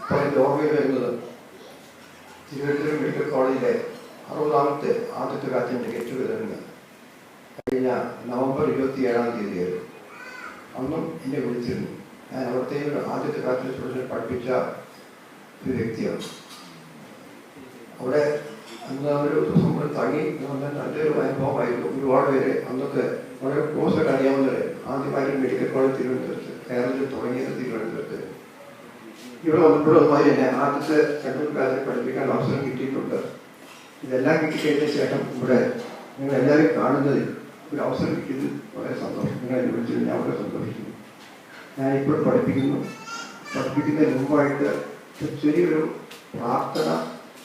അപ്പോൾ എൻ്റെ ഓർമ്മയിൽ വരുന്നത് തിരുവനന്തപുരം മെഡിക്കൽ കോളേജിലെ 60ാമത്തെ ആദ്യത്തെ ബാച്ചിൻ്റെ ഗെറ്റ് ടുഗദറിന് കഴിഞ്ഞ നവംബർ 27-ാം തീയതിയായിരുന്നു. അന്നും എന്നെ വിളിച്ചിരുന്നു. ഞാൻ അവിടുത്തെ ആദ്യത്തെ ബാച്ചിലെ സ്റ്റുഡൻറ്റിനെ പഠിപ്പിച്ച ഒരു വ്യക്തിയാണ്. അവിടെ അന്ന് ഒരു ദിവസം തങ്ങി നല്ലൊരു അനുഭവമായിരുന്നു. ഒരുപാട് പേര് അന്നൊക്കെ വളരെ ക്ലോസായിട്ട് അറിയാവുന്നവരെ ആദ്യമായിട്ട് മെഡിക്കൽ കോളേജ് തിരുവനന്തപുരത്ത് കേരളത്തിൽ തുടങ്ങിയത് തിരുവനന്തപുരത്ത്. ഇവിടെ വന്നപ്പോഴൊന്നായി എന്നെ ആദ്യത്തെ സെക്കൻഡ് ക്ലാസ്സിൽ പഠിപ്പിക്കാൻ അവസരം കിട്ടിയിട്ടുണ്ട്. ഇതെല്ലാം കിട്ടിക്കഴിഞ്ഞ ശേഷം ഇവിടെ നിങ്ങൾ എല്ലാവരും കാണുന്നതിൽ ഒരു അവസരം കിട്ടിയത് വളരെ സന്തോഷം. നിങ്ങൾ എന്നെ വിളിച്ചത് ഞാൻ വളരെ സന്തോഷിക്കുന്നു. ഞാനിപ്പോൾ പഠിപ്പിക്കുന്നതിന് മുമ്പായിട്ട് ചെറിയൊരു പ്രാർത്ഥന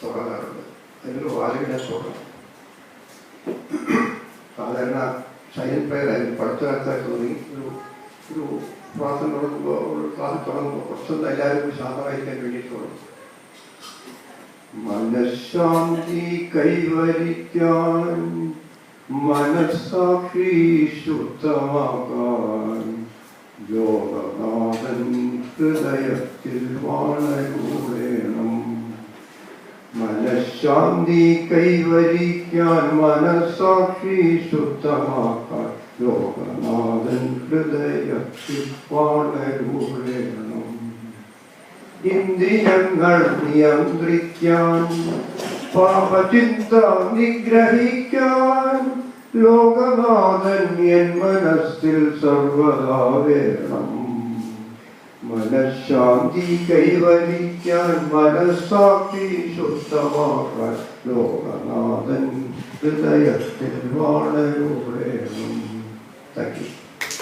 തുടങ്ങാറുണ്ട്. അതിനൊരു വാചകം ഞാൻ തുടങ്ങും. സാധാരണ സൈലന്റ് പ്രയർ ആയിരുന്നു പഠിത്ത കാലത്തായിട്ട് തോന്നി. ഒരു പ്രാർത്ഥന തുടങ്ങുമ്പോൾ ഒരു ക്ലാസ് തുടങ്ങുമ്പോൾ കുറച്ചൊന്നും എല്ലാവരും ശാന്തമായിരിക്കാൻ വേണ്ടിയിട്ട് തുടങ്ങും. മനഃശാന്തി കൈവരിക്കാൻ, മനസ്സാക്ഷി ശുദ്ധമാക്കാൻ, യോഗനാഥൻ ഹൃദയത്തിൽ വാണരുളേണം. മനഃശാന്തി കൈവരിക്കാൻ, മനസ്സാക്ഷി ശുദ്ധമാക്കാൻ, യോഗനാഥൻ ഹൃദയത്തിൽ വാണരുളേണം. ഇന്ദ്രിയങ്ങൾ നിയന്ത്രിക്കാൻ, പാപചിന്ത നിഗ്രഹിക്കാൻ, ലോകനാഥൻ എൻ മനസ്സിൽ സർവദാ വേണം. മനഃശാന്തി കൈവരിക്കാൻ, മനസ്സാക്ഷി ശുദ്ധമാക്കാൻ, ലോകനാഥൻ ഹൃദയത്തിൽ വാണരുളേണം. Thank you.